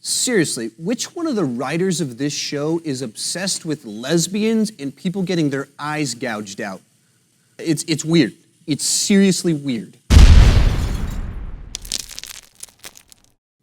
Seriously, which one of the writers of this show is obsessed with lesbians and people getting their eyes gouged out? It's weird. It's seriously weird.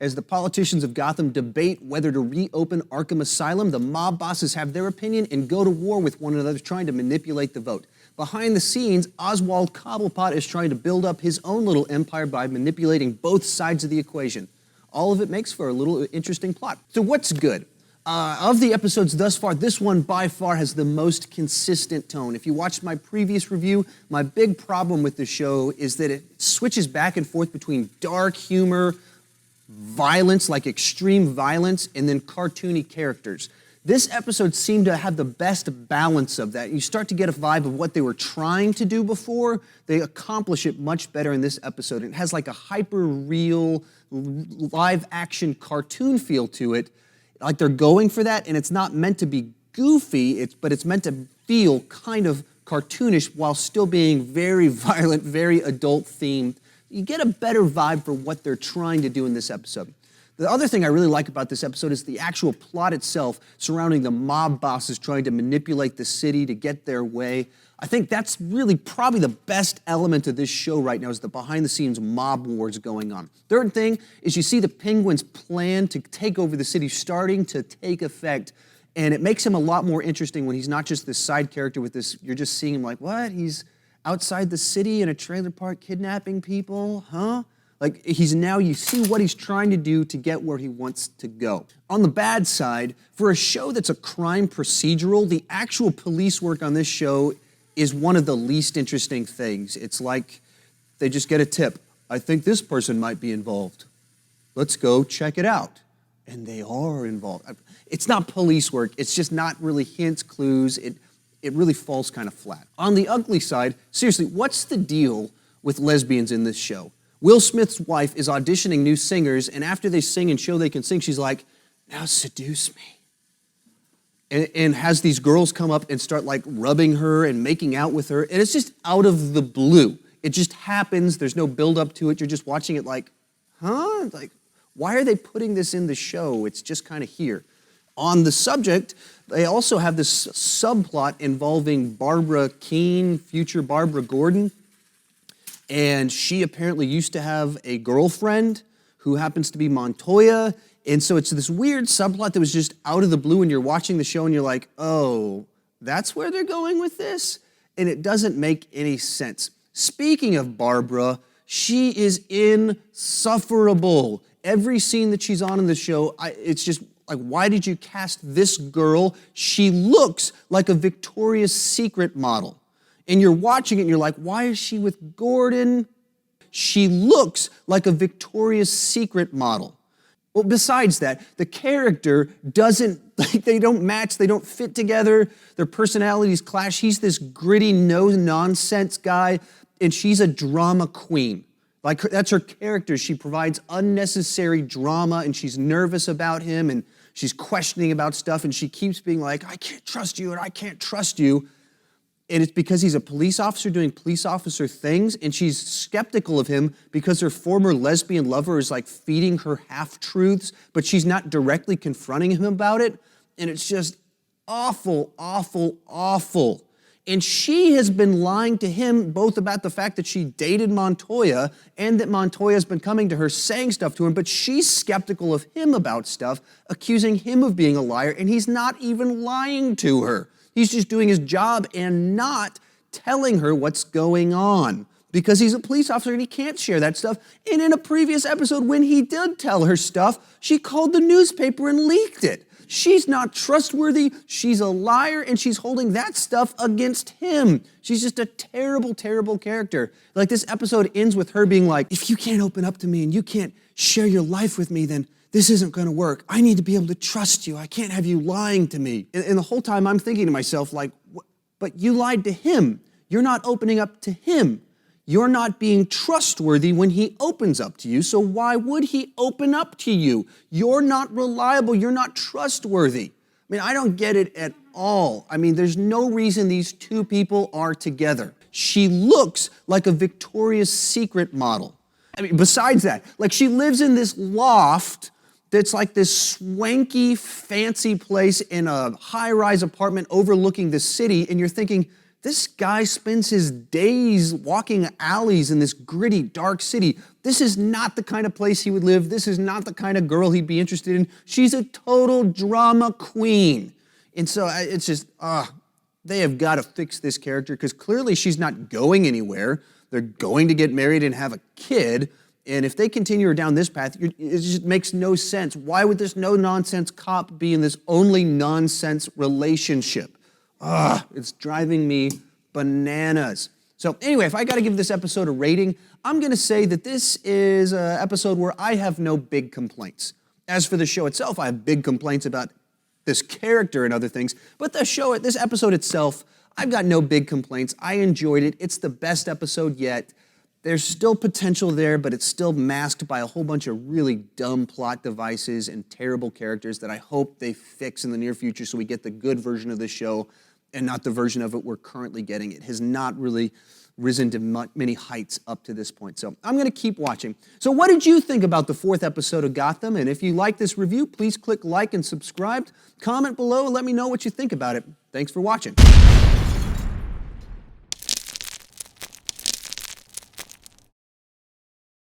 As the politicians of Gotham debate whether to reopen Arkham Asylum, the mob bosses have their opinion and go to war with one another trying to manipulate the vote. Behind the scenes, Oswald Cobblepot is trying to build up his own little empire by manipulating both sides of the equation. All of it makes for a little interesting plot. So what's good? Of the episodes thus far, this one by far has the most consistent tone. If you watched my previous review, my big problem with the show is that it switches back and forth between dark humor, violence, like extreme violence, and then cartoony characters. This episode seemed to have the best balance of that. You start to get a vibe of what they were trying to do before. They accomplish it much better in this episode. It has like a hyper-real, live-action cartoon feel to it. Like they're going for that, and it's not meant to be goofy, but it's meant to feel kind of cartoonish while still being very violent, very adult-themed. You get a better vibe for what they're trying to do in this episode. The other thing I really like about this episode is the actual plot itself surrounding the mob bosses trying to manipulate the city to get their way. I think that's really probably the best element of this show right now is the behind-the-scenes mob wars going on. Third thing is you see the Penguin's plan to take over the city starting to take effect, and it makes him a lot more interesting when he's not just this side character with this, you're just seeing him like, what? He's outside the city in a trailer park kidnapping people, huh? Like, you see what he's trying to do to get where he wants to go. On the bad side, for a show that's a crime procedural, the actual police work on this show is one of the least interesting things. It's like they just get a tip. I think this person might be involved. Let's go check it out. And they are involved. It's not police work. It's just not really hints, clues. It really falls kind of flat. On the ugly side, seriously, what's the deal with lesbians in this show? Will Smith's wife is auditioning new singers, and after they sing and show they can sing, she's like, now seduce me. And has these girls come up and start like rubbing her and making out with her, and it's just out of the blue. It just happens, there's no build up to it, you're just watching it like, huh? Like, why are they putting this in the show? It's just kind of here. On the subject, they also have this subplot involving Barbara Keene, future Barbara Gordon, and she apparently used to have a girlfriend who happens to be Montoya, and so it's this weird subplot that was just out of the blue and you're watching the show and you're like, oh, that's where they're going with this? And it doesn't make any sense. Speaking of Barbara, she is insufferable. Every scene that she's on in the show, it's just like, why did you cast this girl? She looks like a Victoria's Secret model. And you're watching it and you're like, why is she with Gordon? She looks like a Victoria's Secret model. Well, besides that, the character doesn't, like, they don't match, they don't fit together, their personalities clash. He's this gritty, no-nonsense guy, and she's a drama queen. Like, that's her character. She provides unnecessary drama, and she's nervous about him, and she's questioning about stuff, and she keeps being like, I can't trust you, and I can't trust you. And it's because he's a police officer doing police officer things, and she's skeptical of him because her former lesbian lover is like feeding her half-truths, but she's not directly confronting him about it. And it's just awful, awful, awful. And she has been lying to him both about the fact that she dated Montoya and that Montoya's been coming to her saying stuff to him, but she's skeptical of him about stuff, accusing him of being a liar, and he's not even lying to her. He's just doing his job and not telling her what's going on because he's a police officer and he can't share that stuff. And in a previous episode, when he did tell her stuff, she called the newspaper and leaked it. She's not trustworthy, she's a liar, and she's holding that stuff against him. She's just a terrible, terrible character. Like, this episode ends with her being like, if you can't open up to me and you can't share your life with me, then this isn't going to work. I need to be able to trust you. I can't have you lying to me. And the whole time I'm thinking to myself, like, but you lied to him. You're not opening up to him. You're not being trustworthy when he opens up to you, so why would he open up to you? You're not reliable. You're not trustworthy. I mean, I don't get it at all. I mean, there's no reason these two people are together. She looks like a Victoria's Secret model. I mean, besides that, like, she lives in this loft that's like this swanky, fancy place in a high-rise apartment overlooking the city, and you're thinking, this guy spends his days walking alleys in this gritty, dark city. This is not the kind of place he would live. This is not the kind of girl he'd be interested in. She's a total drama queen. And so it's just, they have got to fix this character because clearly she's not going anywhere. They're going to get married and have a kid. And if they continue her down this path, it just makes no sense. Why would this no-nonsense cop be in this only nonsense relationship? It's driving me bananas. So anyway, if I got to give this episode a rating, I'm going to say that this is an episode where I have no big complaints. As for the show itself, I have big complaints about this character and other things. But this episode itself, I've got no big complaints. I enjoyed it. It's the best episode yet. There's still potential there, but it's still masked by a whole bunch of really dumb plot devices and terrible characters that I hope they fix in the near future so we get the good version of the show and not the version of it we're currently getting. It has not really risen to many heights up to this point. So I'm going to keep watching. So what did you think about the 4th episode of Gotham? And if you like this review, please click like and subscribe. Comment below and let me know what you think about it. Thanks for watching.